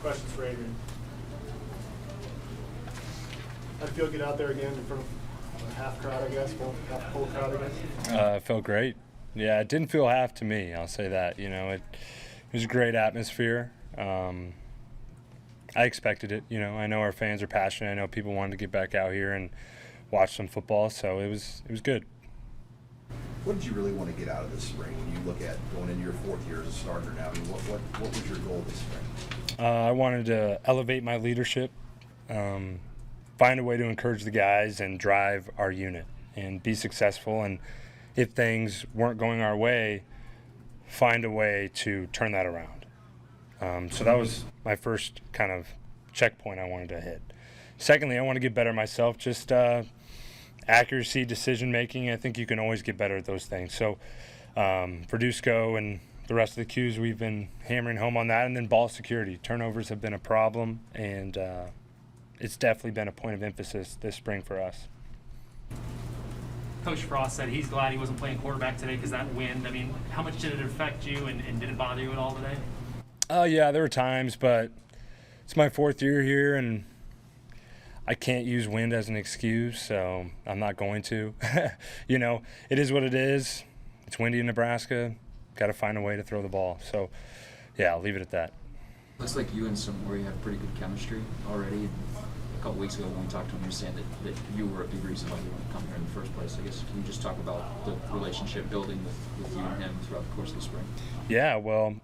Questions for Adrian. How'd it feel to get out there again in front of a half crowd, I guess, full crowd, I guess? It felt great. Yeah, it didn't feel half to me, I'll say that. You know, it was a great atmosphere. I expected it. You know, I know our fans are passionate. I know people wanted to get back out here and watch some football, so it was good. What did you really want to get out of this spring when you look at going into your fourth year as a starter now? I mean, what was your goal this spring? I wanted to elevate my leadership, find a way to encourage the guys and drive our unit and be successful. And if things weren't going our way, find a way to turn that around. So that was my first kind of checkpoint I wanted to hit. Secondly, I want to get better myself, just accuracy, decision-making. I think you can always get better at those things. So for Dusko and the rest of the Qs, we've been hammering home on that. And then ball security. Turnovers have been a problem, and it's definitely been a point of emphasis this spring for us. Coach Frost said he's glad he wasn't playing quarterback today because that wind. I mean, how much did it affect you, and did it bother you at all today? Yeah, there were times, but it's my fourth year here, and I can't use wind as an excuse, so I'm not going to. You know, it is what it is. It's windy in Nebraska. Got to find a way to throw the ball. So, yeah, I'll leave it at that. Looks like you and Samori have pretty good chemistry already. A couple weeks ago when we talked to him, you were saying that you were a big reason why you wanted to come here in the first place. I guess can you just talk about the relationship building with you and him throughout the course of the spring? Yeah, well,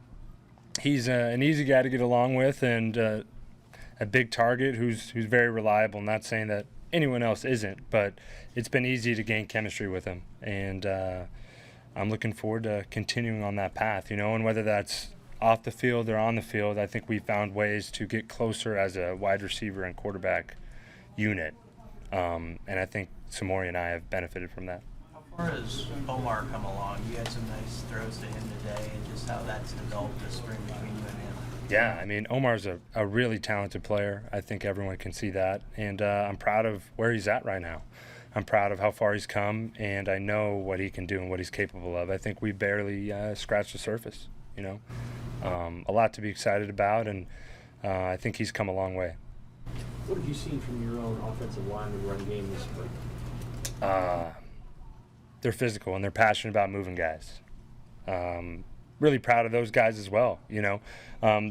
he's an easy guy to get along with and a big target who's very reliable. Not saying that anyone else isn't, but it's been easy to gain chemistry with him. And I'm looking forward to continuing on that path, you know, and whether that's off the field or on the field, I think we found ways to get closer as a wide receiver and quarterback unit. And I think Samori and I have benefited from that. How far has Omar come along? You had some nice throws to him today, and just how that's developed this spring between you and him. Yeah, I mean, Omar's a really talented player. I think everyone can see that. And I'm proud of where he's at right now. I'm proud of how far he's come, and I know what he can do and what he's capable of. I think we barely scratched the surface, you know. A lot to be excited about, and I think he's come a long way. What have you seen from your own offensive line and run game this spring? They're physical, and they're passionate about moving guys. Really proud of those guys as well, you know.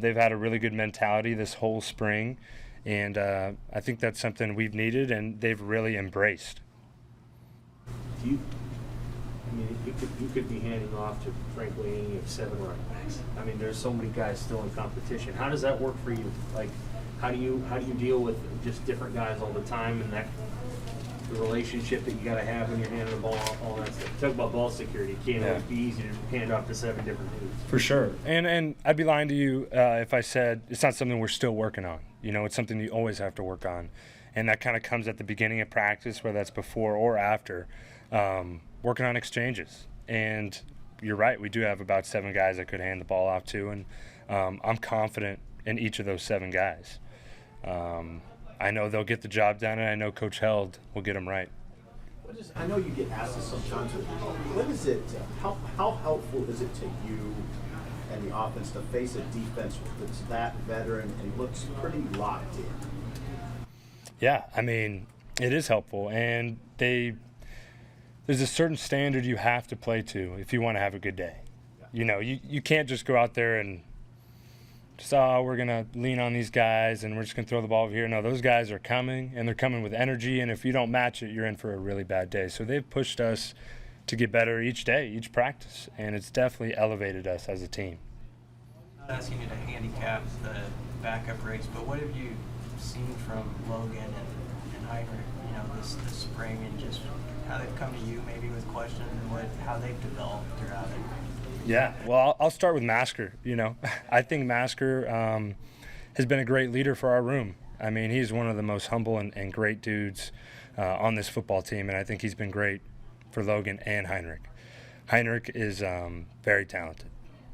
They've had a really good mentality this whole spring, and I think that's something we've needed, and they've really embraced. Do you, I mean, you could be handing off to, frankly, any of 7 running backs. I mean, there's so many guys still in competition. How does that work for you? Like, how do you deal with just different guys all the time, and that the relationship that you got to have when you're handing the ball, all that stuff? Talk about ball security. It can't always be easy to hand off to 7 different dudes. For sure. And I'd be lying to you if I said it's not something we're still working on. You know, it's something you always have to work on. And that kind of comes at the beginning of practice, whether that's before or after, working on exchanges. And you're right, we do have about 7 guys I could hand the ball off to, and I'm confident in each of those 7 guys. I know they'll get the job done, and I know Coach Held will get them right. I know you get asked this sometimes, but what is it? How helpful is it to you and the offense to face a defense that's that veteran and looks pretty locked in? Yeah, I mean, it is helpful, and there's a certain standard you have to play to if you want to have a good day. You know, you can't just go out there and just, we're going to lean on these guys and we're just going to throw the ball over here. No, those guys are coming, and they're coming with energy, and if you don't match it, you're in for a really bad day. So they've pushed us to get better each day, each practice, and it's definitely elevated us as a team. I'm not asking you to handicap the backup race, but what have you seen from Logan and Heinrich, you know, this spring, and just how they've come to you maybe with questions and how they've developed throughout it? Yeah, well, I'll start with Masker. You know, I think Masker has been a great leader for our room. I mean, he's one of the most humble and great dudes on this football team, and I think he's been great for Logan and Heinrich. Heinrich is very talented.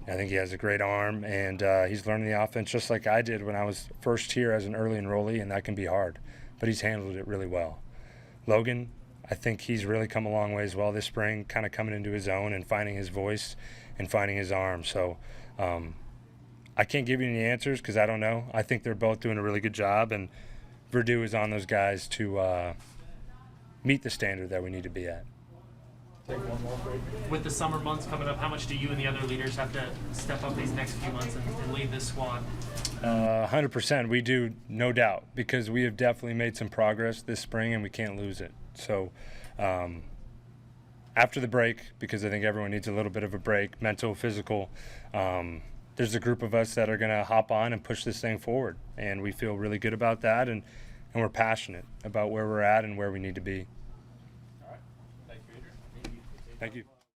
I think he has a great arm, and he's learning the offense just like I did when I was first here as an early enrollee, and that can be hard. But he's handled it really well. Logan, I think he's really come a long way as well this spring, kind of coming into his own and finding his voice and finding his arm. So I can't give you any answers because I don't know. I think they're both doing a really good job, and Verdue is on those guys to meet the standard that we need to be at. With the summer months coming up, how much do you and the other leaders have to step up these next few months and lead this squad? 100%. We do, no doubt, because we have definitely made some progress this spring, and we can't lose it. So after the break, because I think everyone needs a little bit of a break, mental, physical, there's a group of us that are going to hop on and push this thing forward, and we feel really good about that, and we're passionate about where we're at and where we need to be. All right. Thank you, Adrian. Thank you.